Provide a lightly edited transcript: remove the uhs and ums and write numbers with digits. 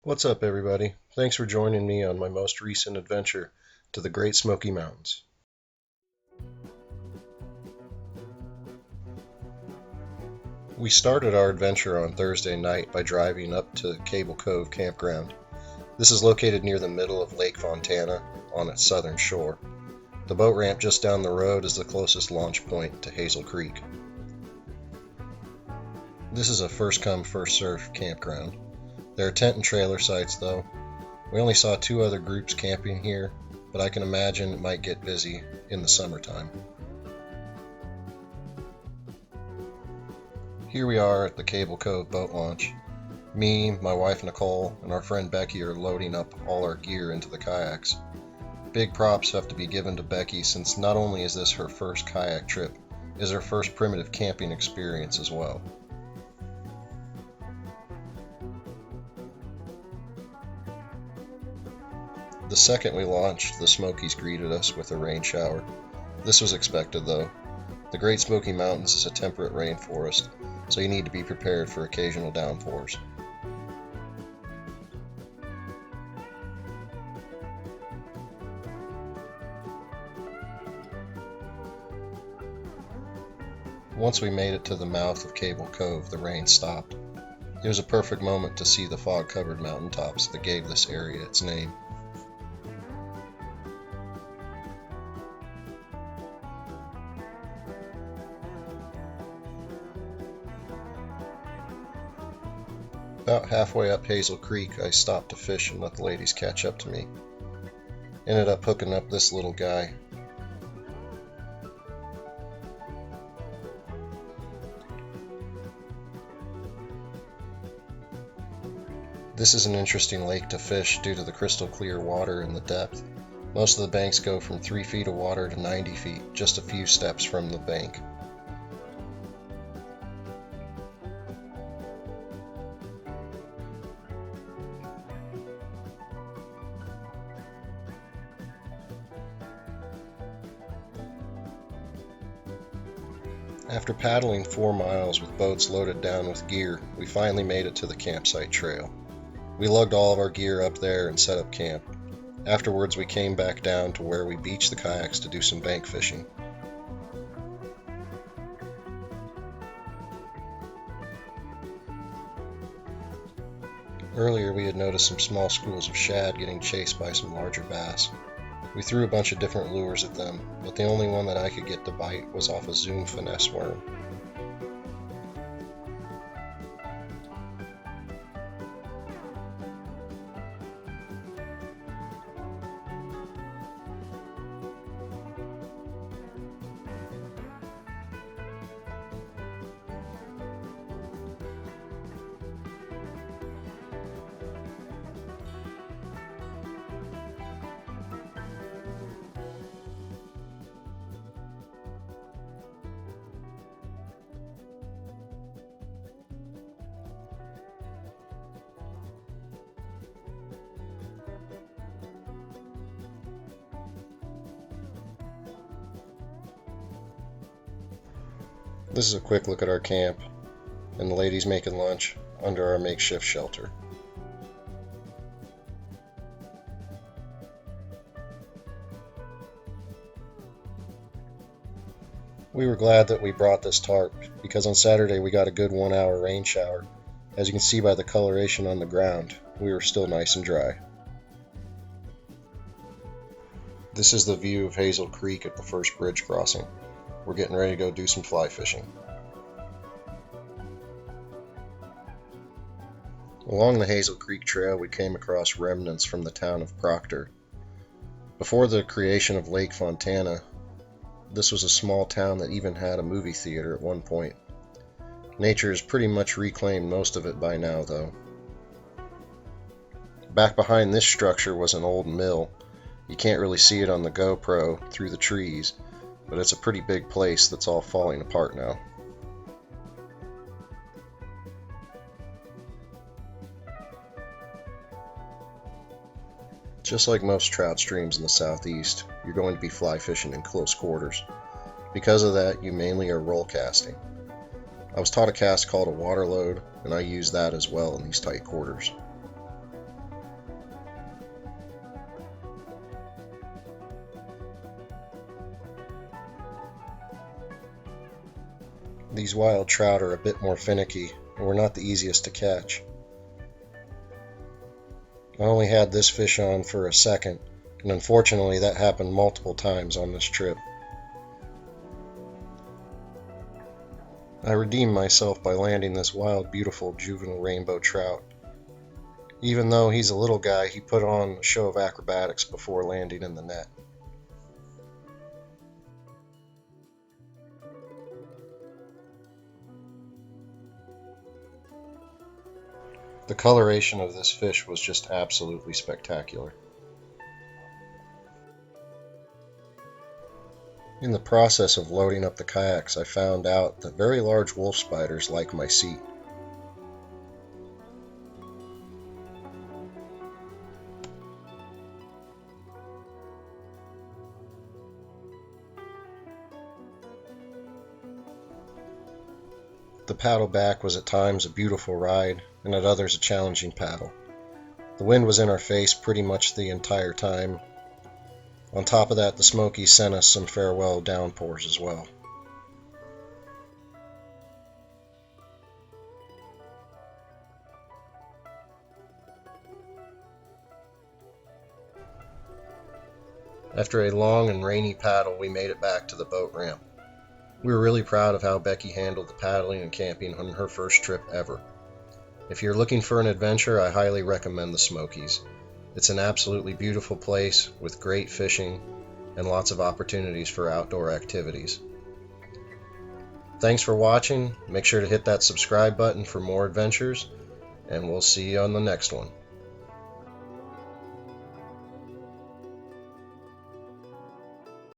What's up, everybody? Thanks for joining me on my most recent adventure to the Great Smoky Mountains. We started our adventure on Thursday night by driving up to Cable Cove Campground. This is located near the middle of Lake Fontana on its southern shore. The boat ramp just down the road is the closest launch point to Hazel Creek. This is a first-come, first-served campground. There are tent and trailer sites, though. We only saw 2 other groups camping here, but I can imagine it might get busy in the summertime. Here we are at the Cable Cove boat launch. Me, my wife Nicole, and our friend Becky are loading up all our gear into the kayaks. Big props have to be given to Becky, since not only is this her first kayak trip, it is her first primitive camping experience as well. The second we launched, the Smokies greeted us with a rain shower. This was expected, though. The Great Smoky Mountains is a temperate rainforest, so you need to be prepared for occasional downpours. Once we made it to the mouth of Cable Cove, the rain stopped. It was a perfect moment to see the fog-covered mountaintops that gave this area its name. About halfway up Hazel Creek, I stopped to fish and let the ladies catch up to me. Ended up hooking up this little guy. This is an interesting lake to fish due to the crystal clear water and the depth. Most of the banks go from 3 feet of water to 90 feet, just a few steps from the bank. After paddling 4 miles with boats loaded down with gear, we finally made it to the campsite trail. We lugged all of our gear up there and set up camp. Afterwards, we came back down to where we beached the kayaks to do some bank fishing. Earlier, we had noticed some small schools of shad getting chased by some larger bass. We threw a bunch of different lures at them, but the only one that I could get to bite was off a Zoom finesse worm. This is a quick look at our camp and the ladies making lunch under our makeshift shelter. We were glad that we brought this tarp because on Saturday we got a good 1-hour rain shower. As you can see by the coloration on the ground, we were still nice and dry. This is the view of Hazel Creek at the first bridge crossing. We're getting ready to go do some fly fishing. Along the Hazel Creek Trail, we came across remnants from the town of Proctor. Before the creation of Lake Fontana, this was a small town that even had a movie theater at one point. Nature has pretty much reclaimed most of it by now, though. Back behind this structure was an old mill. You can't really see it on the GoPro through the trees, but it's a pretty big place that's all falling apart now. Just like most trout streams in the southeast, you're going to be fly fishing in close quarters. Because of that, you mainly are roll casting. I was taught a cast called a water load, and I use that as well in these tight quarters. These wild trout are a bit more finicky and were not the easiest to catch. I only had this fish on for a second, and unfortunately that happened multiple times on this trip. I redeemed myself by landing this wild, beautiful juvenile rainbow trout. Even though he's a little guy, he put on a show of acrobatics before landing in the net. The coloration of this fish was just absolutely spectacular. In the process of loading up the kayaks, I found out that very large wolf spiders like my seat. The paddle back was at times a beautiful ride, and at others a challenging paddle. The wind was in our face pretty much the entire time. On top of that, the Smoky sent us some farewell downpours as well. After a long and rainy paddle, we made it back to the boat ramp. We were really proud of how Becky handled the paddling and camping on her first trip ever. If you're looking for an adventure, I highly recommend the Smokies. It's an absolutely beautiful place with great fishing and lots of opportunities for outdoor activities. Thanks for watching. Make sure to hit that subscribe button for more adventures, and we'll see you on the next one.